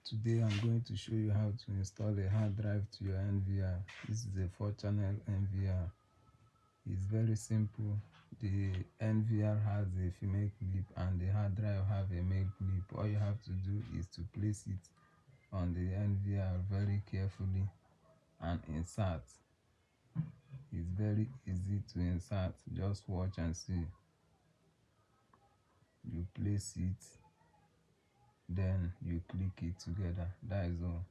Today I'm going to show you how to install a hard drive to your NVR. This is a 4-channel NVR. It's very simple. The NVR has a female clip and the hard drive have a male clip. All you have to do is to place it on the NVR very carefully and insert. It's very easy to insert. Just watch and see. You place it, then you click it together. That is all.